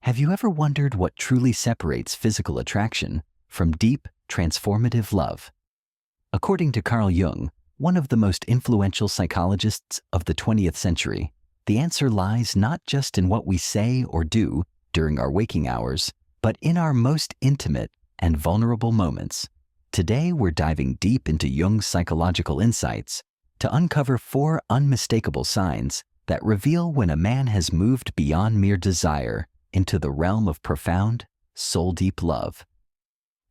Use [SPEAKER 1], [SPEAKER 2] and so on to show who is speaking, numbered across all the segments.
[SPEAKER 1] Have you ever wondered what truly separates physical attraction from deep, transformative love? According to Carl Jung, one of the most influential psychologists of the 20th century, the answer lies not just in what we say or do during our waking hours, but in our most intimate and vulnerable moments. Today, we're diving deep into Jung's psychological insights to uncover 4 unmistakable signs that reveal when a man has moved beyond mere desire into the realm of profound, soul-deep love.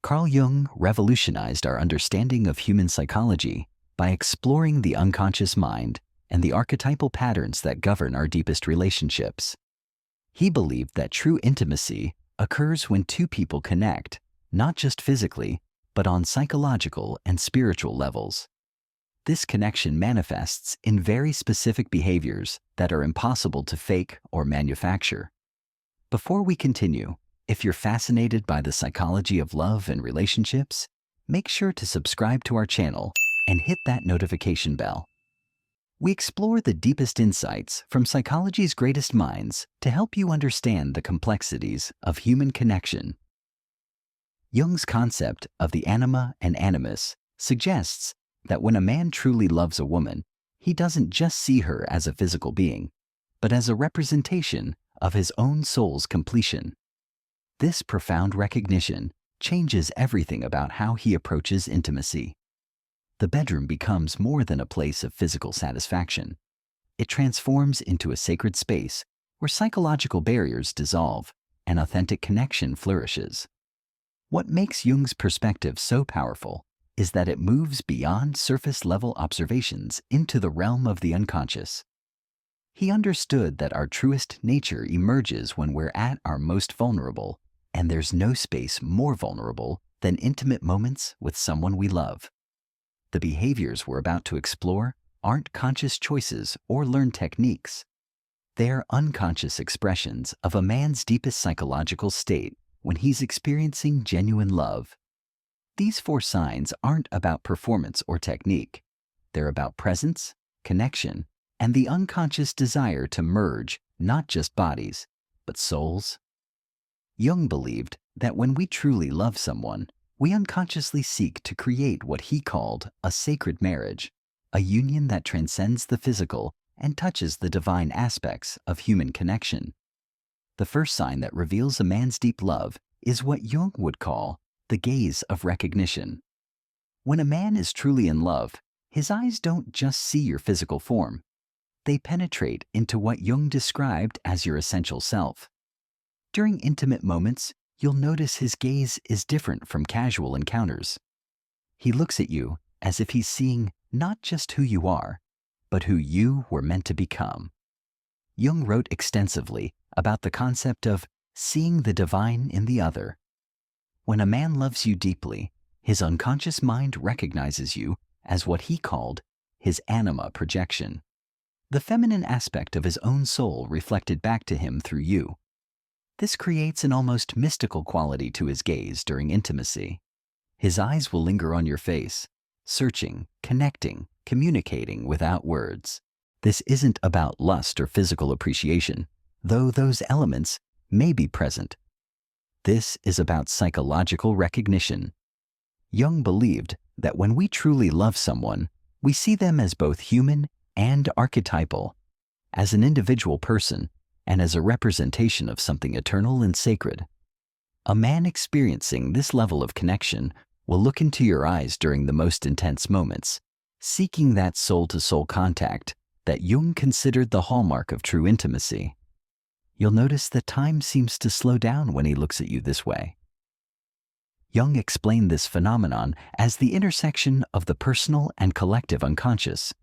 [SPEAKER 1] Carl Jung revolutionized our understanding of human psychology by exploring the unconscious mind and the archetypal patterns that govern our deepest relationships. He believed that true intimacy occurs when two people connect, not just physically, but on psychological and spiritual levels. This connection manifests in very specific behaviors that are impossible to fake or manufacture. Before we continue, if you're fascinated by the psychology of love and relationships, make sure to subscribe to our channel and hit that notification bell. We explore the deepest insights from psychology's greatest minds to help you understand the complexities of human connection. Jung's concept of the anima and animus suggests that when a man truly loves a woman, he doesn't just see her as a physical being, but as a representation of his own soul's completion. This profound recognition changes everything about how he approaches intimacy. The bedroom becomes more than a place of physical satisfaction. It transforms into a sacred space where psychological barriers dissolve and authentic connection flourishes. What makes Jung's perspective so powerful is that it moves beyond surface-level observations into the realm of the unconscious. He understood that our truest nature emerges when we're at our most vulnerable, and there's no space more vulnerable than intimate moments with someone we love. The behaviors we're about to explore aren't conscious choices or learned techniques. They're unconscious expressions of a man's deepest psychological state when he's experiencing genuine love. These 4 signs aren't about performance or technique. They're about presence, connection, and the unconscious desire to merge not just bodies, but souls. Jung believed that when we truly love someone, we unconsciously seek to create what he called a sacred marriage, a union that transcends the physical and touches the divine aspects of human connection. The first sign that reveals a man's deep love is what Jung would call the gaze of recognition. When a man is truly in love, his eyes don't just see your physical form. They penetrate into what Jung described as your essential self. During intimate moments, you'll notice his gaze is different from casual encounters. He looks at you as if he's seeing not just who you are, but who you were meant to become. Jung wrote extensively about the concept of seeing the divine in the other. When a man loves you deeply, his unconscious mind recognizes you as what he called his anima projection, the feminine aspect of his own soul reflected back to him through you. This creates an almost mystical quality to his gaze during intimacy. His eyes will linger on your face, searching, connecting, communicating without words. This isn't about lust or physical appreciation, though those elements may be present. This is about psychological recognition. Jung believed that when we truly love someone, we see them as both human and archetypal, as an individual person, and as a representation of something eternal and sacred. A man experiencing this level of connection will look into your eyes during the most intense moments, seeking that soul-to-soul contact that Jung considered the hallmark of true intimacy. You'll notice that time seems to slow down when he looks at you this way. Jung explained this phenomenon as the intersection of the personal and collective unconscious,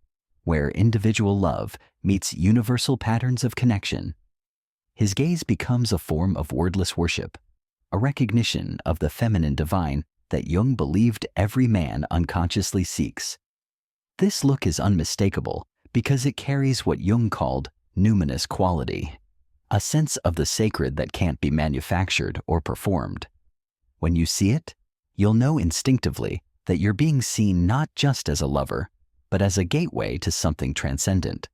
[SPEAKER 1] where individual love meets universal patterns of connection. His gaze becomes a form of wordless worship, a recognition of the feminine divine that Jung believed every man unconsciously seeks. This look is unmistakable because it carries what Jung called numinous quality, a sense of the sacred that can't be manufactured or performed. When you see it, you'll know instinctively that you're being seen not just as a lover, but as a gateway to something transcendent.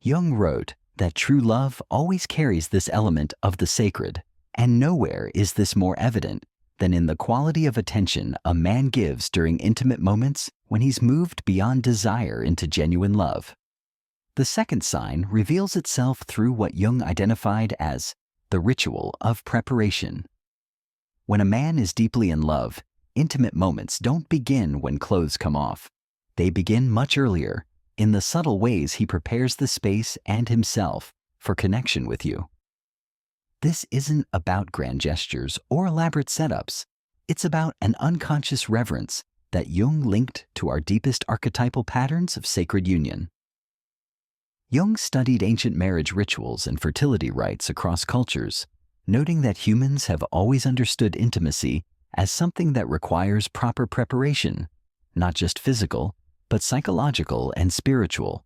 [SPEAKER 1] Jung wrote that true love always carries this element of the sacred, And nowhere is this more evident than in the quality of attention a man gives during intimate moments when he's moved beyond desire into genuine love. The second sign reveals itself through what Jung identified as the ritual of preparation. When a man is deeply in love, intimate moments don't begin when clothes come off. They begin much earlier, in the subtle ways he prepares the space and himself for connection with you. This isn't about grand gestures or elaborate setups. It's about an unconscious reverence that Jung linked to our deepest archetypal patterns of sacred union. Jung studied ancient marriage rituals and fertility rites across cultures, noting that humans have always understood intimacy as something that requires proper preparation, not just physical, but psychological and spiritual.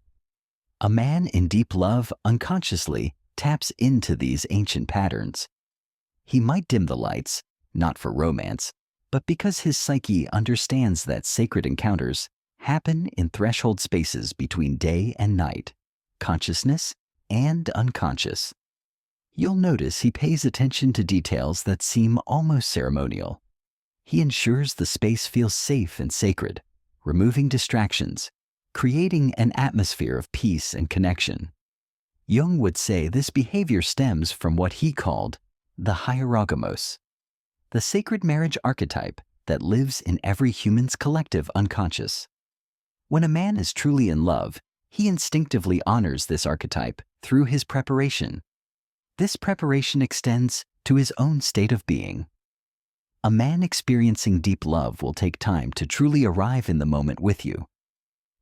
[SPEAKER 1] A man in deep love unconsciously taps into these ancient patterns. He might dim the lights, not for romance, but because his psyche understands that sacred encounters happen in threshold spaces between day and night, consciousness and unconscious. You'll notice he pays attention to details that seem almost ceremonial. He ensures the space feels safe and sacred, removing distractions, creating an atmosphere of peace and connection. Jung would say this behavior stems from what he called the hierogamos, the sacred marriage archetype that lives in every human's collective unconscious. When a man is truly in love, he instinctively honors this archetype through his preparation. This preparation extends to his own state of being. A man experiencing deep love will take time to truly arrive in the moment with you.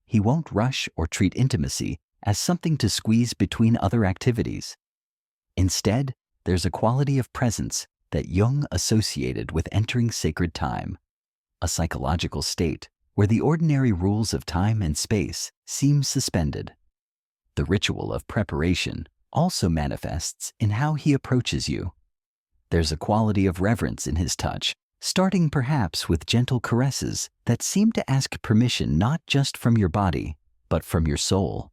[SPEAKER 1] He won't rush or treat intimacy as something to squeeze between other activities. Instead, there's a quality of presence that Jung associated with entering sacred time, a psychological state where the ordinary rules of time and space seem suspended. The ritual of preparation also manifests in how he approaches you. There's a quality of reverence in his touch, starting perhaps with gentle caresses that seem to ask permission not just from your body, but from your soul.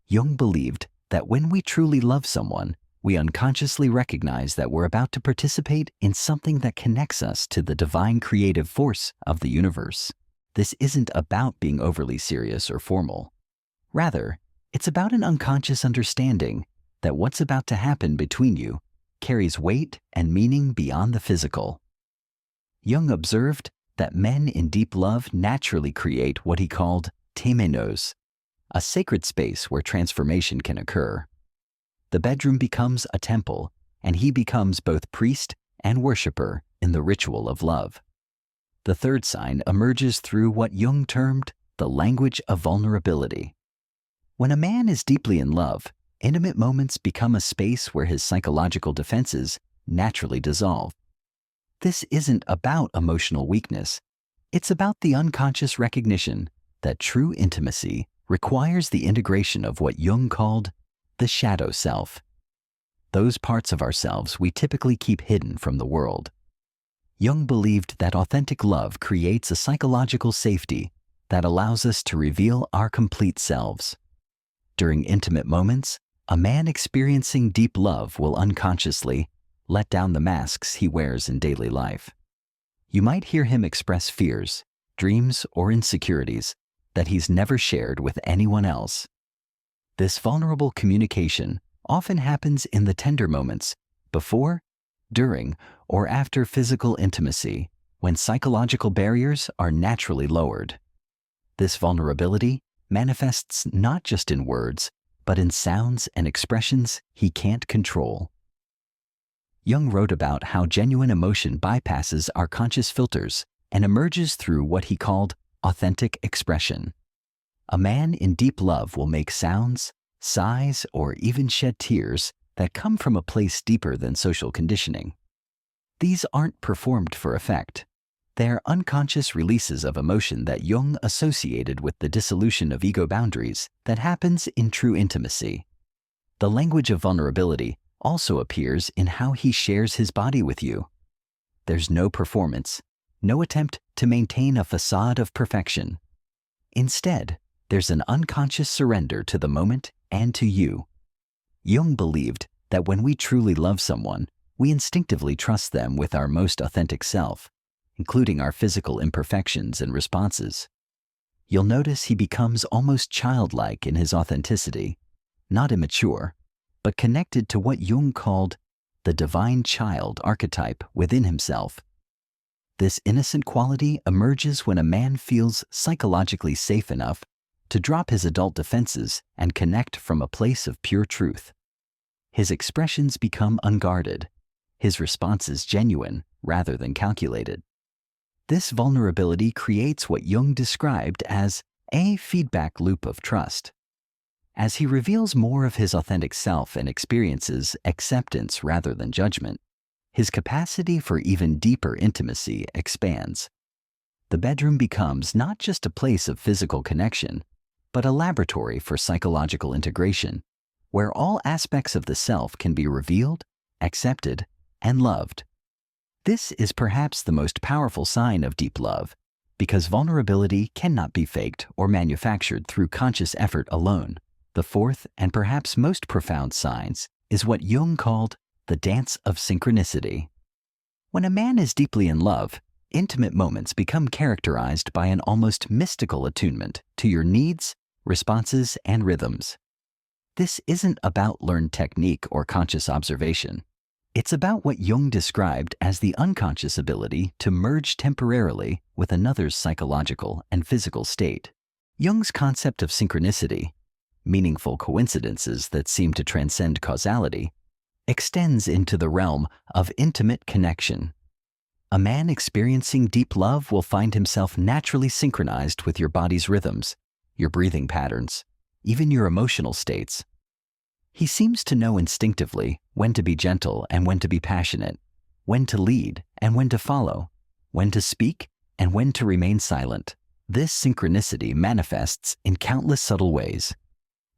[SPEAKER 1] Jung believed that when we truly love someone, we unconsciously recognize that we're about to participate in something that connects us to the divine creative force of the universe. This isn't about being overly serious or formal. Rather, it's about an unconscious understanding that what's about to happen between you carries weight and meaning beyond the physical. Jung observed that men in deep love naturally create what he called temenos, a sacred space where transformation can occur. The bedroom becomes a temple, and he becomes both priest and worshiper in the ritual of love. The third sign emerges through what Jung termed the language of vulnerability. When a man is deeply in love, intimate moments become a space where his psychological defenses naturally dissolve. This isn't about emotional weakness. It's about the unconscious recognition that true intimacy requires the integration of what Jung called the shadow self, those parts of ourselves we typically keep hidden from the world. Jung believed that authentic love creates a psychological safety that allows us to reveal our complete selves. During intimate moments, a man experiencing deep love will unconsciously let down the masks he wears in daily life. You might hear him express fears, dreams, or insecurities that he's never shared with anyone else. This vulnerable communication often happens in the tender moments before, during, or after physical intimacy, when psychological barriers are naturally lowered. This vulnerability manifests not just in words, but in sounds and expressions he can't control. Jung wrote about how genuine emotion bypasses our conscious filters and emerges through what he called authentic expression. A man in deep love will make sounds, sighs, or even shed tears that come from a place deeper than social conditioning. These aren't performed for effect. They're unconscious releases of emotion that Jung associated with the dissolution of ego boundaries that happens in true intimacy. The language of vulnerability also appears in how he shares his body with you. There's no performance, no attempt to maintain a facade of perfection. Instead, there's an unconscious surrender to the moment and to you. Jung believed that when we truly love someone, we instinctively trust them with our most authentic self, including our physical imperfections and responses. You'll notice he becomes almost childlike in his authenticity, not immature, but connected to what Jung called the divine child archetype within himself. This innocent quality emerges when a man feels psychologically safe enough to drop his adult defenses and connect from a place of pure truth. His expressions become unguarded, his responses genuine rather than calculated. This vulnerability creates what Jung described as a feedback loop of trust. As he reveals more of his authentic self and experiences acceptance rather than judgment, his capacity for even deeper intimacy expands. The bedroom becomes not just a place of physical connection, but a laboratory for psychological integration, where all aspects of the self can be revealed, accepted, and loved. This is perhaps the most powerful sign of deep love, because vulnerability cannot be faked or manufactured through conscious effort alone. The fourth and perhaps most profound sign is what Jung called the dance of synchronicity. When a man is deeply in love, intimate moments become characterized by an almost mystical attunement to your needs, responses, and rhythms. This isn't about learned technique or conscious observation. It's about what Jung described as the unconscious ability to merge temporarily with another's psychological and physical state. Jung's concept of synchronicity, meaningful coincidences that seem to transcend causality, extends into the realm of intimate connection. A man experiencing deep love will find himself naturally synchronized with your body's rhythms, your breathing patterns, even your emotional states. He seems to know instinctively when to be gentle and when to be passionate, when to lead and when to follow, when to speak and when to remain silent. This synchronicity manifests in countless subtle ways.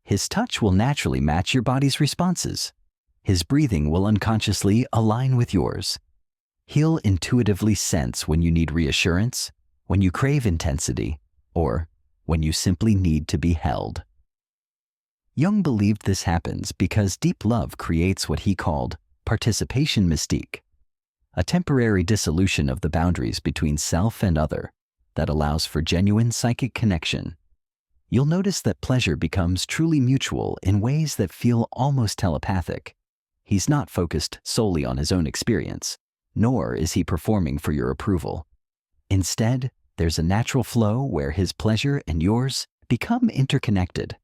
[SPEAKER 1] His touch will naturally match your body's responses. His breathing will unconsciously align with yours. He'll intuitively sense when you need reassurance, when you crave intensity, or when you simply need to be held. Jung believed this happens because deep love creates what he called participation mystique, a temporary dissolution of the boundaries between self and other that allows for genuine psychic connection. You'll notice that pleasure becomes truly mutual in ways that feel almost telepathic. He's not focused solely on his own experience, nor is he performing for your approval. Instead, there's a natural flow where his pleasure and yours become interconnected.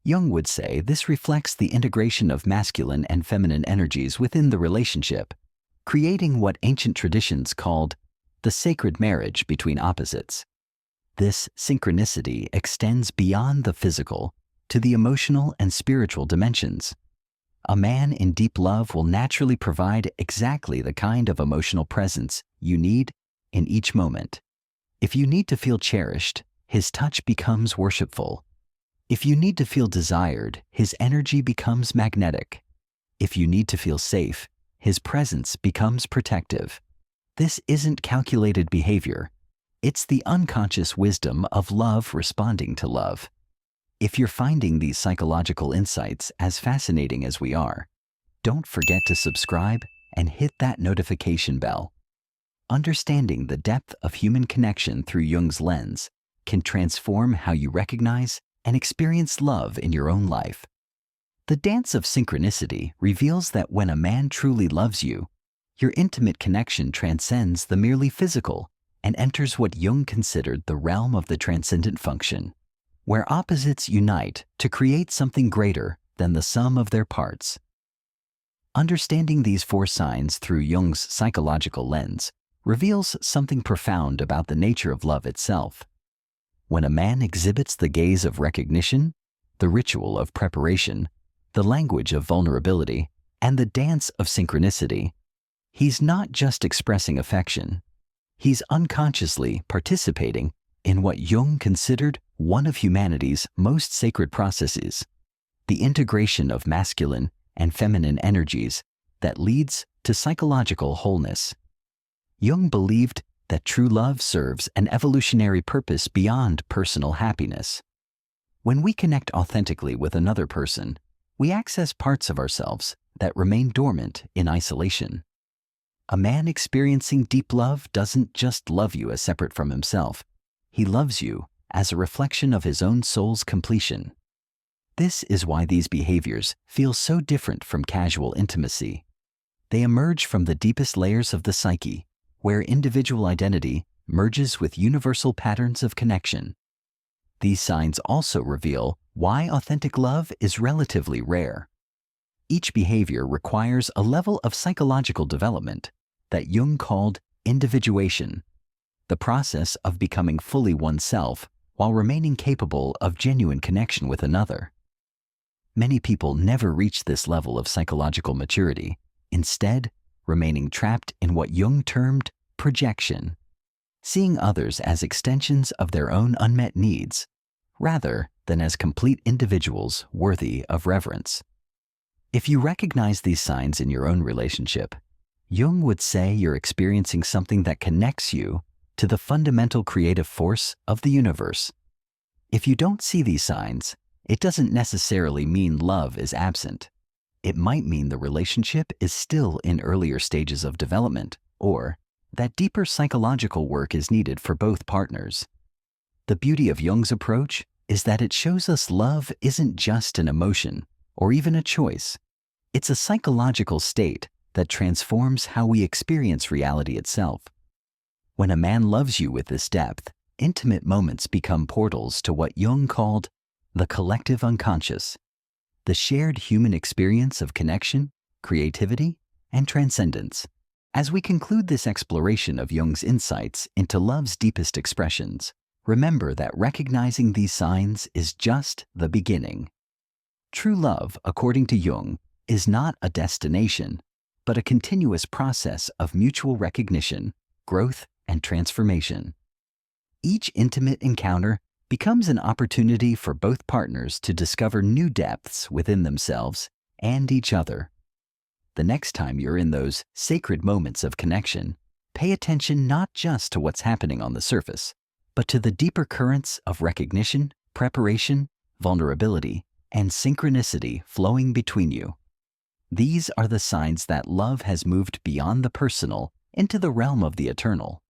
[SPEAKER 1] Jung would say this reflects the integration of masculine and feminine energies within the relationship, creating what ancient traditions called the sacred marriage between opposites. This synchronicity extends beyond the physical to the emotional and spiritual dimensions. A man in deep love will naturally provide exactly the kind of emotional presence you need in each moment. If you need to feel cherished, his touch becomes worshipful. If you need to feel desired, his energy becomes magnetic. If you need to feel safe, his presence becomes protective. This isn't calculated behavior. It's the unconscious wisdom of love responding to love. If you're finding these psychological insights as fascinating as we are, don't forget to subscribe and hit that notification bell. Understanding the depth of human connection through Jung's lens can transform how you recognize and experience love in your own life. The dance of synchronicity reveals that when a man truly loves you, your intimate connection transcends the merely physical and enters what Jung considered the realm of the transcendent function, where opposites unite to create something greater than the sum of their parts. Understanding these four signs through Jung's psychological lens reveals something profound about the nature of love itself. When a man exhibits the gaze of recognition, the ritual of preparation, the language of vulnerability, and the dance of synchronicity, he's not just expressing affection. He's unconsciously participating in what Jung considered one of humanity's most sacred processes, the integration of masculine and feminine energies that leads to psychological wholeness. Jung believed that true love serves an evolutionary purpose beyond personal happiness. When we connect authentically with another person, we access parts of ourselves that remain dormant in isolation. A man experiencing deep love doesn't just love you as separate from himself. He loves you as a reflection of his own soul's completion. This is why these behaviors feel so different from casual intimacy. They emerge from the deepest layers of the psyche, where individual identity merges with universal patterns of connection. These signs also reveal why authentic love is relatively rare. Each behavior requires a level of psychological development that Jung called individuation, the process of becoming fully oneself while remaining capable of genuine connection with another. Many people never reach this level of psychological maturity, instead remaining trapped in what Jung termed projection, seeing others as extensions of their own unmet needs, rather than as complete individuals worthy of reverence. If you recognize these signs in your own relationship, Jung would say you're experiencing something that connects you to the fundamental creative force of the universe. If you don't see these signs, it doesn't necessarily mean love is absent. It might mean the relationship is still in earlier stages of development, or that deeper psychological work is needed for both partners. The beauty of Jung's approach is that it shows us love isn't just an emotion or even a choice. It's a psychological state that transforms how we experience reality itself. When a man loves you with this depth, intimate moments become portals to what Jung called the collective unconscious, the shared human experience of connection, creativity, and transcendence. As we conclude this exploration of Jung's insights into love's deepest expressions, remember that recognizing these signs is just the beginning. True love, according to Jung, is not a destination, but a continuous process of mutual recognition, growth, and transformation. Each intimate encounter becomes an opportunity for both partners to discover new depths within themselves and each other. The next time you're in those sacred moments of connection, pay attention not just to what's happening on the surface, but to the deeper currents of recognition, preparation, vulnerability, and synchronicity flowing between you. These are the signs that love has moved beyond the personal into the realm of the eternal.